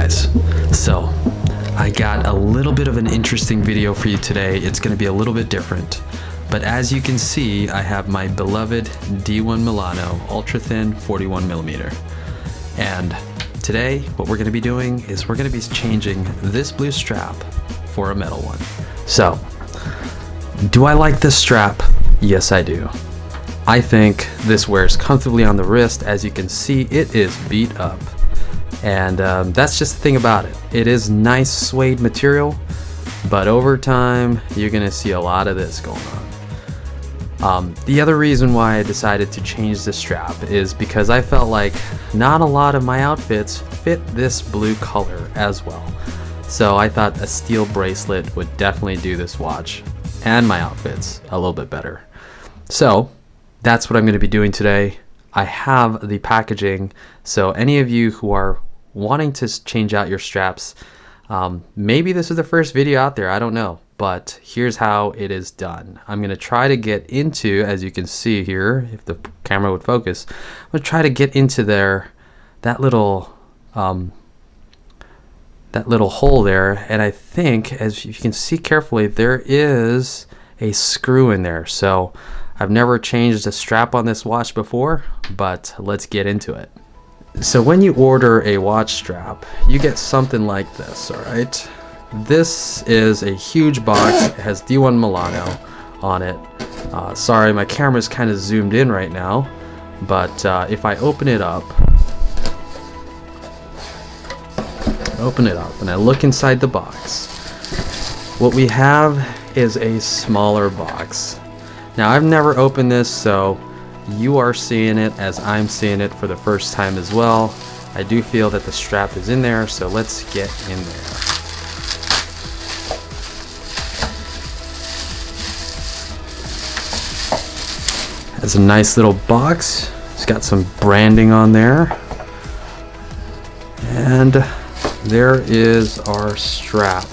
guys, so I got a little bit of an interesting video for you today. It's going to be a little bit different, but as you can see, I have my beloved D1 Milano ultra thin 41mm, and today what we're going to be doing is we're going to be changing this blue strap for a metal one. So do I like this strap? Yes, I do. I think this wears comfortably on the wrist. As you can see, it is beat up. And that's just the thing about it. It is nice suede material, but over time, you're gonna see a lot of this going on. The other reason why I decided to change the strap is because I felt like not a lot of my outfits fit this blue color as well. So I thought a steel bracelet would definitely do this watch and my outfits a little bit better. So that's what I'm going to be doing today. I have the packaging, so any of you who are wanting to change out your straps, maybe this is the first video out there, I don't know, but here's how it is done. I'm going to try to get into, as you can see here, if the camera would focus, I'm going to try to get into there, that little hole there, and I think, as you can see carefully, there is a screw in there. So I've never changed a strap on this watch before, but let's get into it. So when you order a watch strap, you get something like this, all right? This is a huge box. It has D1 Milano on it. Sorry, my camera's kind of zoomed in right now, but if I open it up and I look inside the box, what we have is a smaller box. Now, I've never opened this, so you are seeing it as I'm seeing it for the first time as well. I do feel that the strap is in there, so let's get in there. It's a nice little box. It's got some branding on there. And there is our strap.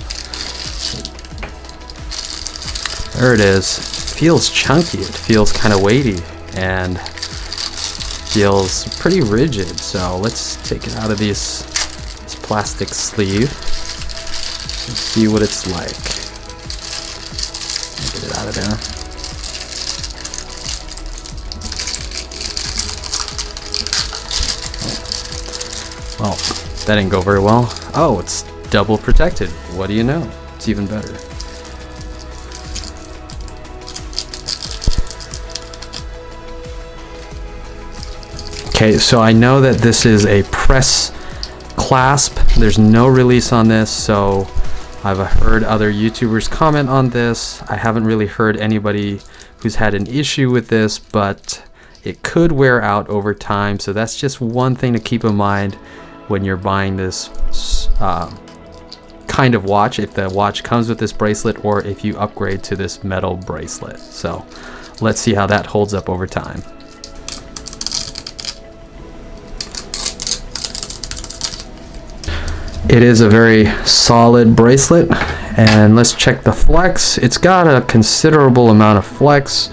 There it is. Feels chunky, it feels kind of weighty, and feels pretty rigid. So let's take it out of this plastic sleeve and see what it's like. Get it out of there. Well, that didn't go very well. Oh, it's double protected. What do you know? It's even better. Okay, so I know that this is a press clasp. There's no release on this, so I've heard other YouTubers comment on this. I haven't really heard anybody who's had an issue with this, but it could wear out over time, so that's just one thing to keep in mind when you're buying this kind of watch, if the watch comes with this bracelet or if you upgrade to this metal bracelet. So let's see how that holds up over time. It is a very solid bracelet, and let's check the flex. It's got a considerable amount of flex,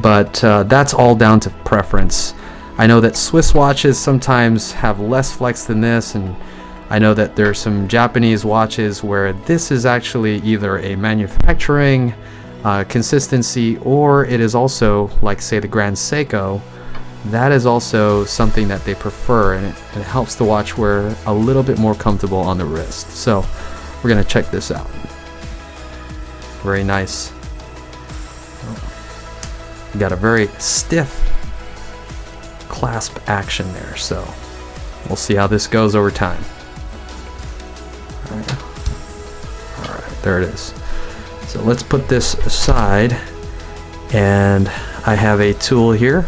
but that's all down to preference. I know that Swiss watches sometimes have less flex than this, and I know that there are some Japanese watches where this is actually either a manufacturing consistency, or it is also, like say the Grand Seiko, that is also something that they prefer, and it helps the watch wear a little bit more comfortable on the wrist. So we're gonna check this out. Very nice. You got a very stiff clasp action there, so we'll see how this goes over time. All right, there it is. So let's put this aside, and I have a tool here.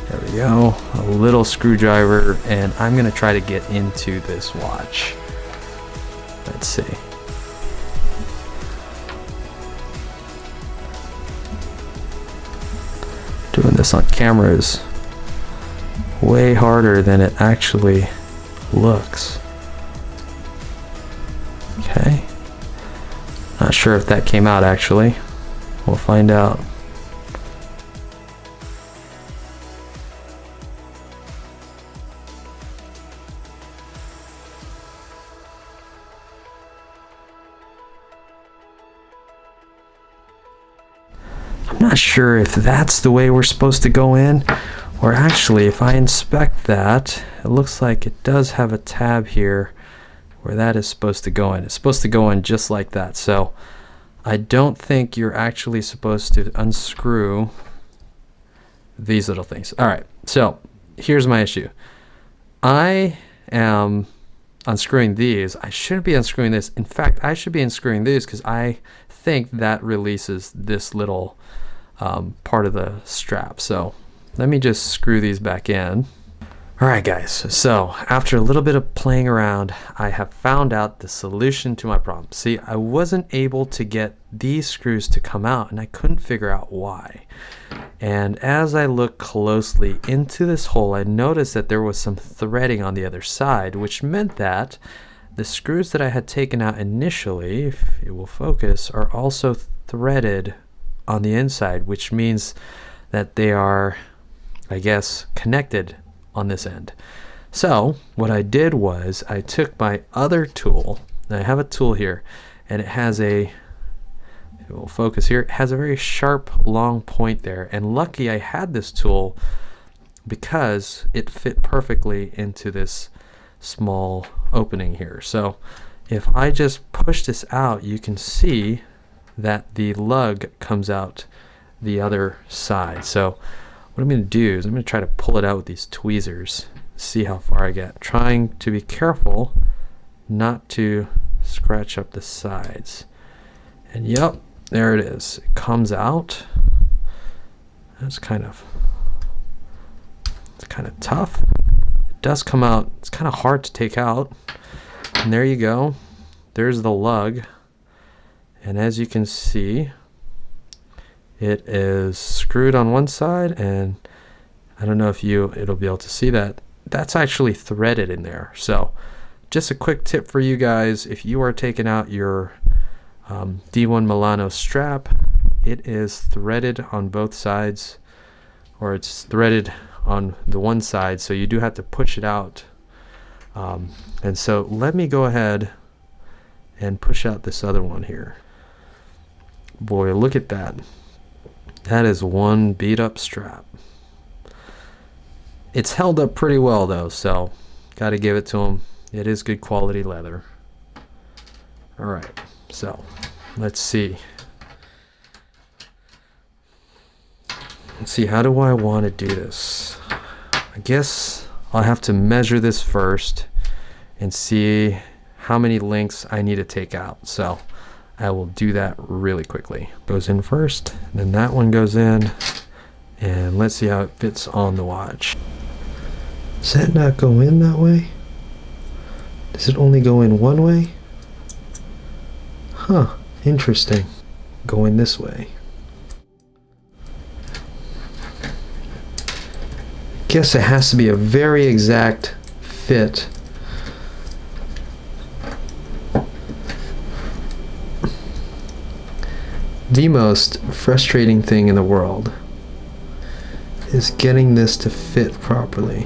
There we go, a little screwdriver, and I'm gonna try to get into this watch. Let's see. Doing this on camera is way harder than it actually looks. Okay. Not sure if that came out actually. We'll find out. not sure if that's the way we're supposed to go in, or actually if I inspect that, it looks like it does have a tab here where that is supposed to go in. It's supposed to go in just like that. So I don't think you're actually supposed to unscrew these little things. All right, so here's my issue. I am unscrewing these. I shouldn't be unscrewing this. In fact, I should be unscrewing these because I think that releases this little part of the strap. So let me just screw these back in. All right, guys, so after a little bit of playing around, I have found out the solution to my problem. See, I wasn't able to get these screws to come out, and I couldn't figure out why. And as I looked closely into this hole, I noticed that there was some threading on the other side, which meant that the screws that I had taken out initially, if it will focus, are also threaded on the inside, which means that they are, I guess, connected on this end. So what I did was I took my other tool, and I have a tool here, and it has a, it will focus here, it has a very sharp long point there, and lucky I had this tool because it fit perfectly into this small opening here. So if I just push this out, you can see that the lug comes out the other side. So what I'm going to do is I'm going to try to pull it out with these tweezers, see how far I get, trying to be careful not to scratch up the sides. And yep, there it is. It comes out. It's kind of tough. It does come out. It's kind of hard to take out. And there you go. There's the lug. And as you can see, it is screwed on one side, and I don't know if it'll be able to see that. That's actually threaded in there. So just a quick tip for you guys, if you are taking out your D1 Milano strap, it is threaded on both sides, or it's threaded on the one side, so you do have to push it out. And so let me go ahead and push out this other one here. Boy, look at that. That is one beat up strap. It's held up pretty well though, so got to give it to them. It is good quality leather. All right, so let's see. Let's see, how do I want to do this? I guess I'll have to measure this first and see how many links I need to take out. So I will do that really quickly. Goes in first, then that one goes in, and let's see how it fits on the watch. Does that not go in that way? Does it only go in one way? Huh, interesting. Going this way. Guess it has to be a very exact fit. The most frustrating thing in the world is getting this to fit properly.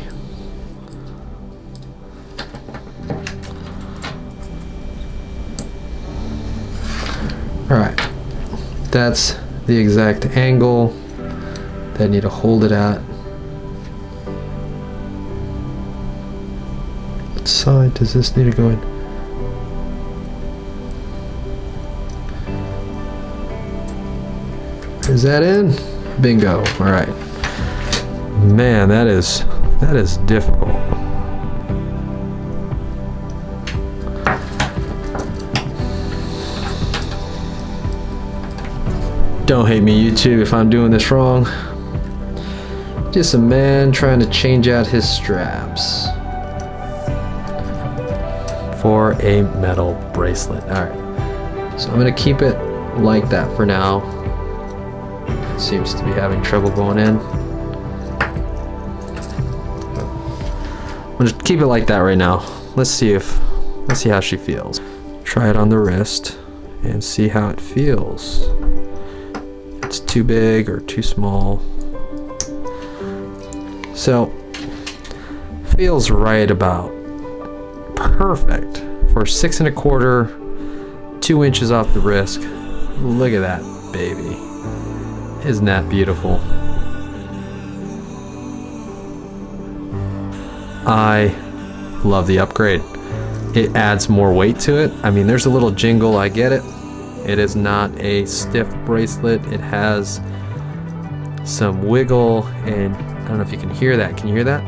Alright, that's the exact angle that I need to hold it at. What side does this need to go in? Is that in? Bingo. All right. Man, that is difficult. Don't hate me, YouTube, if I'm doing this wrong. Just a man trying to change out his straps for a metal bracelet. All right. So I'm going to keep it like that for now. Seems to be having trouble going in. I'll just keep it like that right now. Let's see how she feels. Try it on the wrist and see how it feels. If it's too big or too small. So feels right about perfect for 6 1/4, 2 inches off the wrist. Look at that baby. Isn't that beautiful? I love the upgrade. It adds more weight to it. I mean, there's a little jingle, I get it. It is not a stiff bracelet. It has some wiggle, and I don't know if you can hear that. Can you hear that?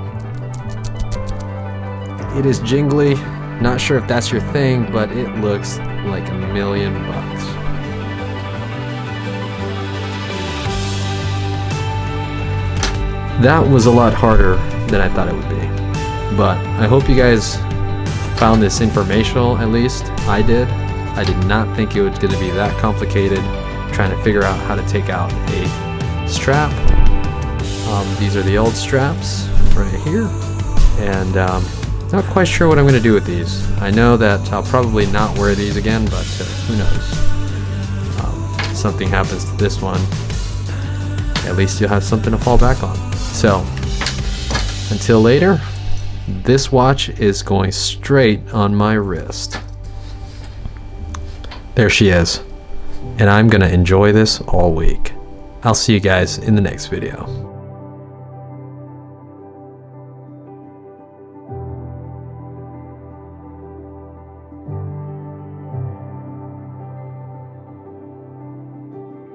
It is jingly. Not sure if that's your thing, but it looks like $1,000,000. That was a lot harder than I thought it would be. But I hope you guys found this informational, at least. I did. I did not think it was going to be that complicated trying to figure out how to take out a strap. These are the old straps right here. And not quite sure what I'm going to do with these. I know that I'll probably not wear these again, but who knows. Something happens to this one, at least you'll have something to fall back on. So, until later, this watch is going straight on my wrist. There she is. And I'm going to enjoy this all week. I'll see you guys in the next video.